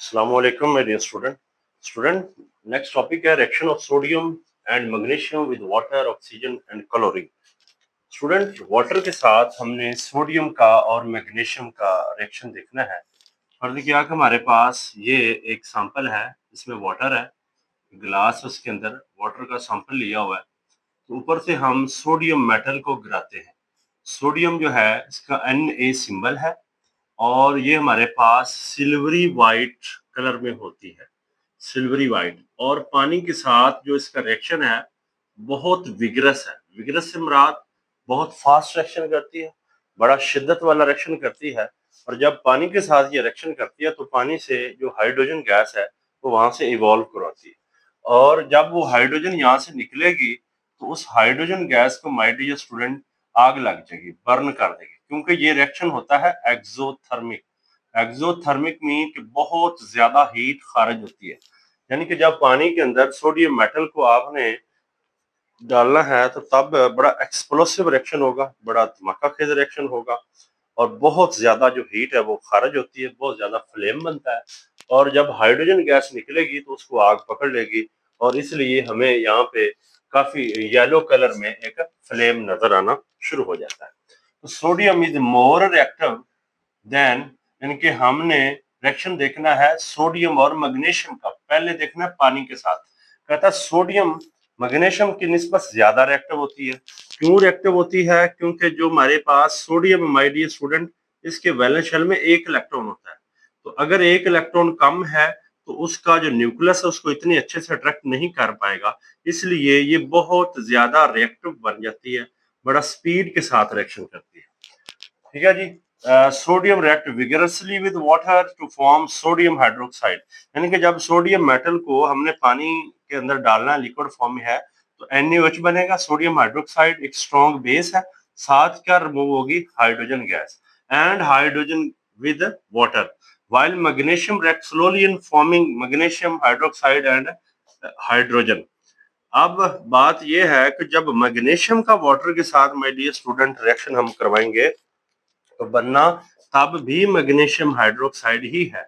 Assalamualaikum, my dear student. Student, next topic है reaction of sodium and magnesium with water, oxygen and chlorine. Student, water के साथ हमने sodium का और magnesium का रिएक्शन देखना है। और देखिए कि हमारे पास ये एक सैंपल है, इसमें वाटर है, गिलास उसके अंदर वाटर का सैंपल लिया हुआ है। तो ऊपर से हम सोडियम मेटल को गिराते हैं। सोडियम जो है इसका Na सिंबल है और ये हमारे पास सिल्वरी वाइट कलर में होती है, सिल्वरी वाइट। और पानी के साथ जो इसका रिएक्शन है बहुत विगरस है। विगरस से मुराद बहुत फास्ट रिएक्शन करती है, बड़ा शिद्दत वाला रिएक्शन करती है। और जब पानी के साथ ये रिएक्शन करती है तो पानी से जो हाइड्रोजन गैस है वो वहां से इवॉल्व करवाती है। और जब वो हाइड्रोजन यहाँ से निकलेगी तो उस हाइड्रोजन गैस को माय डियर स्टूडेंट आग लग जाएगी, बर्न कर देगी, क्योंकि ये रिएक्शन होता है एक्सोथर्मिक। एक्सोथर्मिक मीन कि बहुत ज्यादा हीट खारिज होती है। यानी कि जब पानी के अंदर सोडियम मेटल को आपने डालना है तो तब बड़ा एक्सप्लोसिव रिएक्शन होगा, बड़ा धमाका खेज रिएक्शन होगा और बहुत ज्यादा जो हीट है वो खारिज होती है, बहुत ज्यादा फ्लेम बनता है। और जब हाइड्रोजन गैस निकलेगी तो उसको आग पकड़ लेगी और इसलिए हमें यहाँ पे काफी येलो कलर में एक फ्लेम नजर आना शुरू हो जाता है। तो sodium is more reactive than, यानी कि हमने रिएक्शन देखना है सोडियम और मैग्नीशियम का। पहले देखना है पानी के साथ। कहता है सोडियम मैग्नीशियम की निस्बत ज्यादा रिएक्टिव होती है। क्यों रिएक्टिव होती है? क्योंकि जो हमारे पास सोडियम, माय डियर स्टूडेंट, इसके वैलेंस शेल में एक इलेक्ट्रॉन होता है। तो अगर एक इलेक्ट्रॉन कम है तो उसका जो न्यूक्लियस है उसको इतनी अच्छे से अट्रैक्ट नहीं कर पाएगा, इसलिए ये बहुत ज्यादा रिएक्टिव बन जाती है, बड़ा स्पीड के साथ रिएक्शन करती है। ठीक है जी। Sodium react vigorously with water to form sodium hydroxide. यानी कि जब सोडियम मेटल को हमने पानी के अंदर डालना, लिक्विड फॉर्म में है, तो NaOH बनेगा, सोडियम हाइड्रोक्साइड एक स्ट्रॉन्ग बेस है, साथ क्या रिमूव होगी hydrogen gas and hydrogen with water, while magnesium reacts slowly in forming magnesium hydroxide and hydrogen. अब बात यह है कि जब मैग्नीशियम का वाटर के साथ माय डियर स्टूडेंट रिएक्शन हम करवाएंगे तो बनना तब भी मैग्नीशियम हाइड्रोक्साइड ही है।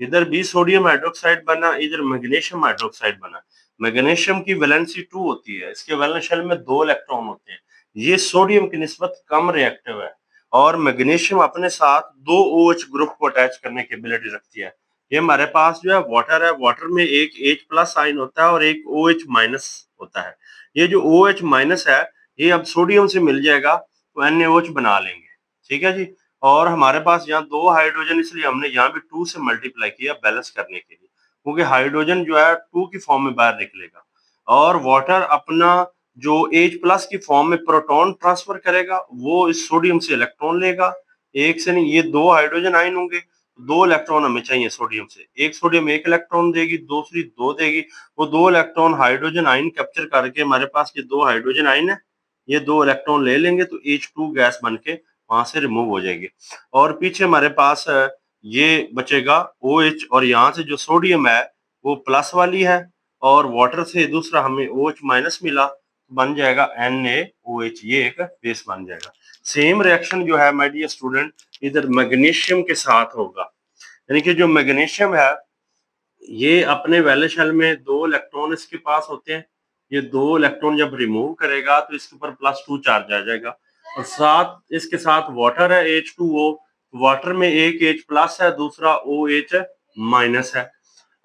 इधर भी सोडियम हाइड्रोक्साइड बना, इधर मैग्नीशियम हाइड्रोक्साइड बना। मैग्नीशियम की वैलेंसी 2 होती है, इसके वैलेंस शेल में 2 इलेक्ट्रॉन होते हैं। ये सोडियम की निस्बत कम रिएक्टिव है और मैग्नीशियम अपने साथ 2 OH ग्रुप को अटैच करने की एबिलिटी रखती है। ये हमारे पास जो है वाटर में एक H प्लस आयन होता है और एक OH माइनस होता है। ये जो OH माइनस है ये अब सोडियम से मिल जाएगा तो NaOH बना लेंगे। ठीक है जी। और हमारे पास यहाँ 2 हाइड्रोजन, इसलिए हमने यहाँ भी 2 से मल्टीप्लाई किया बैलेंस करने के लिए, क्योंकि हाइड्रोजन जो है 2 की फॉर्म में बाहर निकलेगा और वाटर अपना जो H प्लस की फॉर्म में प्रोटॉन ट्रांसफर करेगा, वो इस सोडियम से इलेक्ट्रॉन लेगा। एक से नहीं, ये 2 हाइड्रोजन आयन होंगे, 2 इलेक्ट्रॉन हमें चाहिए सोडियम से। एक सोडियम 1 इलेक्ट्रॉन देगी, दूसरी 2 देगी। वो 2 इलेक्ट्रॉन हाइड्रोजन आयन कैप्चर करके हमारे पाच ये 2 हाइड्रोजन आयन है, ये 2 इलेक्ट्रॉन ले लेंगे तो H2 गैस बन के वहां से रिमूव हो जाएगी। और पीछे हमारे पास ये बचेगा OH, और यहाँ से जो सोडियम है वो प्लस वाली है और वाटर से दूसरा हमें OH माइनस मिला, बन जाएगा NaOH, ये एक बेस बन जाएगा। सेम रिएक्शन जो है माय डियर स्टूडेंट इधर मैग्नीशियम के साथ होगा। यानी कि जो मैग्नीशियम है ये अपने वैलेंस शेल में 2 इलेक्ट्रॉन इसके पास होते हैं। ये 2 इलेक्ट्रॉन जब रिमूव करेगा तो इसके ऊपर +2 चार्ज आ जाएगा और साथ इसके साथ वाटर है H2O। वाटर में एक H प्लस है, दूसरा OH माइनस है।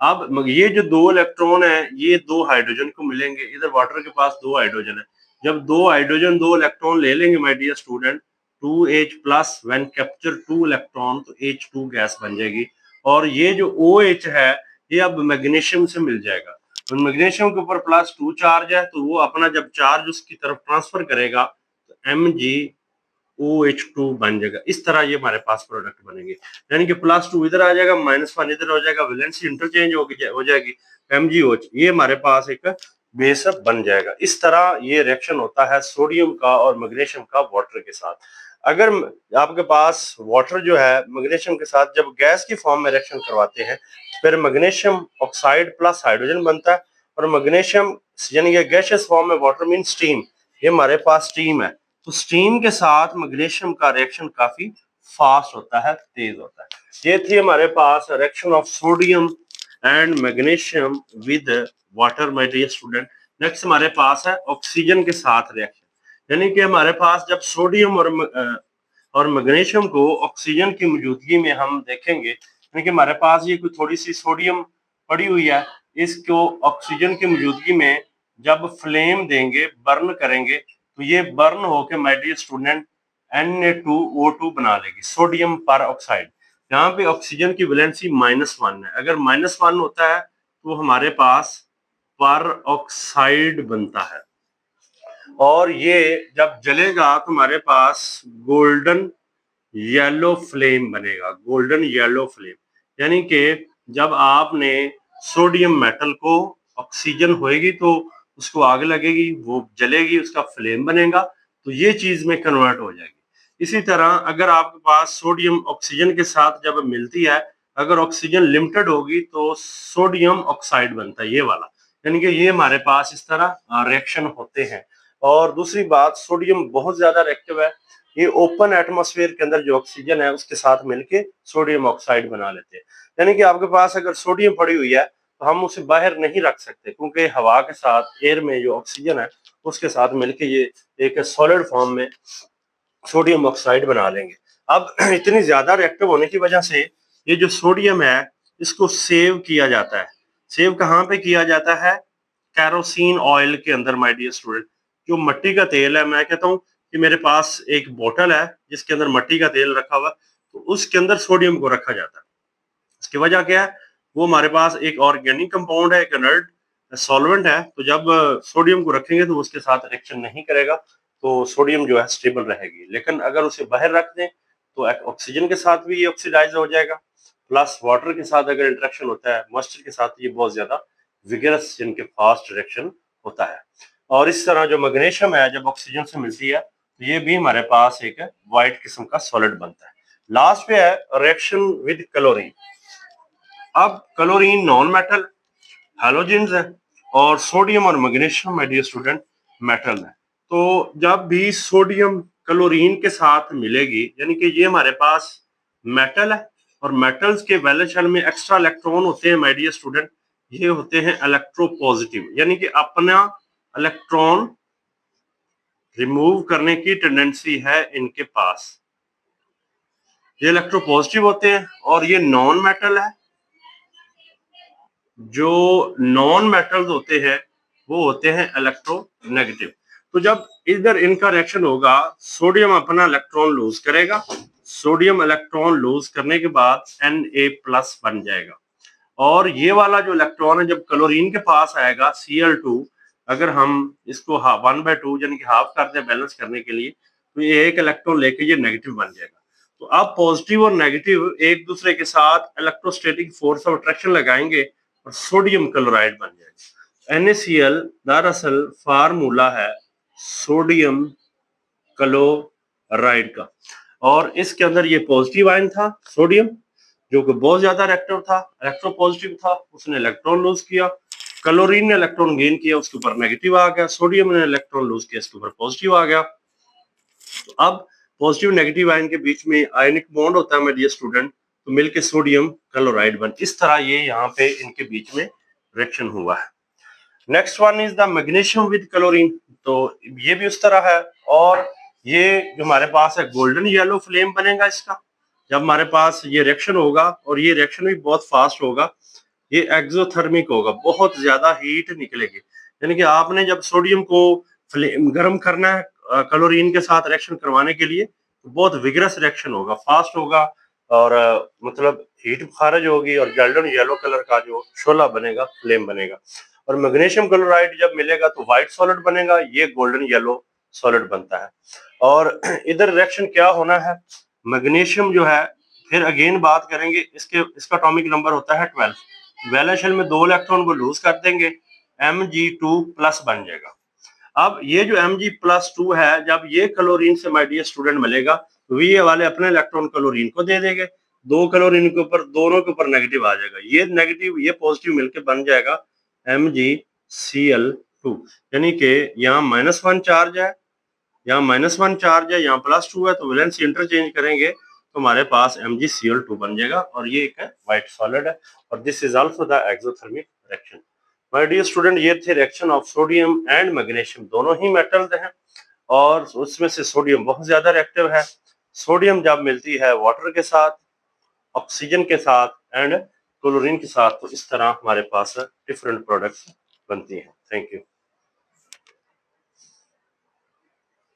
अब ये जो 2 इलेक्ट्रॉन है ये 2 हाइड्रोजन को मिलेंगे, इधर वाटर के पास 2 हाइड्रोजन है। जब 2 हाइड्रोजन 2 इलेक्ट्रॉन ले लेंगे my dear student, 2H plus when capture 2 electron तो H2 गैस बन जाएगी। और ये जो OH है ये अब मैग्नीशियम से मिल जाएगा। तो मैग्नीशियम के ऊपर +2 चार्ज है तो वो अपना जब चार्ज उसकी तरफ ट्रांसफर करेगा तो MgOH2 बन जाएगा। इस तरह ये हमारे पास प्रोडक्ट बनेंगे, यानी कि +2 इधर आ जाएगा, -1 इधर हो जाएगा, वैलेंसी इंटरचेंज हो जाएगी, MgOH ये हमारे पास एक बेस बन जाएगा। इस तरह ये रिएक्शन होता है सोडियम का और मैग्नीशियम का वाटर के साथ। अगर आपके पास वाटर जो है मैग्नीशियम के साथ जब गैस की फॉर्म में रिएक्शन करवाते हैं, फिर मैग्नीशियम ऑक्साइड प्लस हाइड्रोजन बनता है और मैग्नीशियम यानी गैसियस फॉर्म में वाटर मीन स्टीम, ये हमारे पास स्टीम है। तो स्टीम के साथ मैग्नीशियम का रिएक्शन काफी फास्ट होता है, तेज होता है। ये थी हमारे पास reaction of sodium and magnesium with water, my dear student. Next हमारे पास है ऑक्सीजन के साथ रिएक्शन, यानी कि हमारे पास जब सोडियम और मैग्नीशियम को ऑक्सीजन की मौजूदगी में हम देखेंगे, यानी कि हमारे पास ये कोई थोड़ी सी सोडियम पड़ी हुई है, इसको ऑक्सीजन की मौजूदगी में जब फ्लेम देंगे, बर्न करेंगे, तो ये बर्न होकर माय डियर स्टूडेंट Na2O2 बना लेगी, सोडियम पर ऑक्साइड। यहाँ पे ऑक्सीजन की वैलेंसी -1 है, अगर -1 होता है तो हमारे पास पर ऑक्साइड बनता है, और ये जब जलेगा तो हमारे पास गोल्डन येलो फ्लेम बनेगा, गोल्डन येलो फ्लेम। यानी कि जब आपने सोडियम मेटल को, ऑक्सीजन होएगी तो उसको आग लगेगी, वो जलेगी, उसका फ्लेम बनेगा, तो ये चीज में कन्वर्ट हो जाएगी। इसी तरह अगर आपके पास सोडियम ऑक्सीजन के साथ जब मिलती है, अगर ऑक्सीजन लिमिटेड होगी तो सोडियम ऑक्साइड बनता है, ये वाला। यानी कि ये हमारे पास इस तरह रिएक्शन होते हैं। और दूसरी बात, सोडियम बहुत ज्यादा रिएक्टिव है, ये ओपन एटमॉस्फेयर के अंदर जो ऑक्सीजन है उसके साथ मिलके सोडियम ऑक्साइड बना लेते हैं। यानी कि आपके पास अगर सोडियम पड़ी हुई है तो हम उसे बाहर नहीं रख सकते, क्योंकि हवा के साथ, एयर में जो ऑक्सीजन है उसके साथ मिलके ये एक सॉलिड फॉर्म में सोडियम ऑक्साइड बना लेंगे। अब इतनी ज्यादा रिएक्टिव होने की वजह से ये जो सोडियम है इसको सेव किया जाता है। सेव कहाँ पे किया जाता है? कैरोसिन ऑयल के अंदर, माय डियर स्टूडेंट। जो मट्टी का तेल है, मैं कहता हूँ कि मेरे पास एक बोतल है जिसके अंदर मट्टी का तेल रखा हुआ है, तो उसके अंदर सोडियम को रखा जाता है। इसकी वजह क्या है? वो हमारे पास एक ऑर्गेनिक कंपाउंड है, एक इनर्ट सॉल्वेंट है, तो जब सोडियम को रखेंगे तो उसके साथ रिएक्शन नहीं करेगा, तो सोडियम जो है स्टेबल रहेगी। लेकिन अगर उसे बाहर रख दें तो ऑक्सीजन के साथ भी ये ऑक्सीडाइज हो जाएगा, प्लस वाटर के साथ अगर इंटरेक्शन होता है, मॉइस्चर के साथ, ये बहुत ज्यादा विगरस, जिनके फास्ट रिएक्शन होता है। और इस तरह जो मैग्नीशियम है जब ऑक्सीजन से मिलती है तो ये भी हमारे पास एक व्हाइट किस्म का सॉलिड बनता है। लास्ट पे है रिएक्शन विद क्लोरीन। अब क्लोरीन नॉन मेटल, हैलोजेंस है, और सोडियम और magnesium, my dear student, metal है। तो जब भी सोडियम क्लोरीन के साथ मिलेगी, यानी कि ये हमारे पास मेटल है, और मेटल्स के वैलेंस शेल में एक्स्ट्रा इलेक्ट्रॉन होते हैं, माय डियर स्टूडेंट, ये होते हैं इलेक्ट्रोपॉजिटिव, यानी कि अपना इलेक्ट्रॉन रिमूव करने की टेंडेंसी है इनके पास। ये इलेक्ट्रोपॉजिटिव होते हैं, और ये नॉन मेटल है। जो नॉन मेटल्स होते हैं वो होते हैं इलेक्ट्रोनेगेटिव। तो जब इधर इनका रिएक्शन होगा, सोडियम अपना इलेक्ट्रॉन लूज करेगा, सोडियम इलेक्ट्रॉन लूज करने के बाद Na+ बन जाएगा, और ये वाला जो इलेक्ट्रॉन है जब क्लोरीन के पास आएगा, Cl2, अगर हम इसको 1/2 यानी कि हाफ कर दें बैलेंस करने के लिए, तो ये एक इलेक्ट्रॉन लेके ये नेगेटिव बन जाएगा। तो अब पॉजिटिव और नेगेटिव एक दूसरे के साथ इलेक्ट्रोस्टैटिक फोर्स ऑफ अट्रैक्शन लगाएंगे और सोडियम क्लोराइड बन जाएगा। NaCl दरअसल फार्मूला है सोडियम क्लोराइड का, और इसके अंदर ये पॉजिटिव आयन था सोडियम, जो कि बहुत ज्यादा रिएक्टिव था, इलेक्ट्रोपॉजिटिव था, उसने इलेक्ट्रॉन लूज किया। क्लोरीन ने इलेक्ट्रॉन गेन किया, उसके ऊपर नेगेटिव आ गया। सोडियम ने इलेक्ट्रॉन लूज किया, इसके ऊपर पॉजिटिव आ गया। तो अब पॉजिटिव नेगेटिव आयन के बीच में आयनिक बॉन्ड होता है, मेरे डियर स्टूडेंट, तो मिलके सोडियम क्लोराइड बन, इस तरह ये यहाँ पे इनके बीच में रिएक्शन हुआ है। Next one is the magnesium with chlorine. तो ये भी उस तरह है, और ये जो हमारे पास है गोल्डन येलो फ्लेम बनेगा इसका जब हमारे पास ये रिएक्शन होगा, और ये रिएक्शन भी बहुत फास्ट होगा, ये एक्सोथर्मिक होगा, बहुत ज्यादा हीट निकलेगी। यानी कि आपने जब सोडियम को फ्लेम गर्म करना है क्लोरीन के साथ रिएक्शन करवाने के लिए, तो बहुत विगरस रिएक्शन होगा, फास्ट होगा, और मतलब हीट खारिज होगी, और गोल्डन येलो कलर का जो शोला बनेगा, फ्लेम बनेगा। और मैग्नीशियम क्लोराइड जब मिलेगा तो व्हाइट सॉलिड बनेगा, ये गोल्डन येलो सॉलिड बनता है। और इधर रिएक्शन क्या होना है, मैग्नीशियम जो है, फिर अगेन बात करेंगे, इसका एटॉमिक नंबर होता है 12। वैलेंस शेल में 2 इलेक्ट्रॉन को लूज कर देंगे, Mg2+ बन जाएगा। अब ये जो Mg+2 है, जब ये क्लोरीन से माय डियर स्टूडेंट मिलेगा तो ये वाले अपने इलेक्ट्रॉन क्लोरीन को दे देंगे, 2 क्लोरीन के ऊपर, दोनों के ऊपर नेगेटिव आ जाएगा, ये नेगेटिव ये पॉजिटिव मिलके बन जाएगा MgCl2। यानी कि यहाँ -1 चार्ज है, यहाँ -1 चार्ज है, यहाँ +2 है, तो वैलेंसी इंटरचेंज करेंगे तो हमारे पास MgCl2 बन जाएगा और ये एक व्हाइट सॉलिड है और this is also the exothermic reaction. My dear student, ये थे reaction of sodium and magnesium, दोनों ही मेटल्स हैं और उसमें से सोडियम बहुत ज्यादा रिएक्टिव है। सोडियम जब मिलती है वाटर के साथ, ऑक्सीजन के साथ एंड क्लोरीन के साथ, तो इस तरह हमारे पास डिफरेंट प्रोडक्ट्स बनती हैं। Thank you.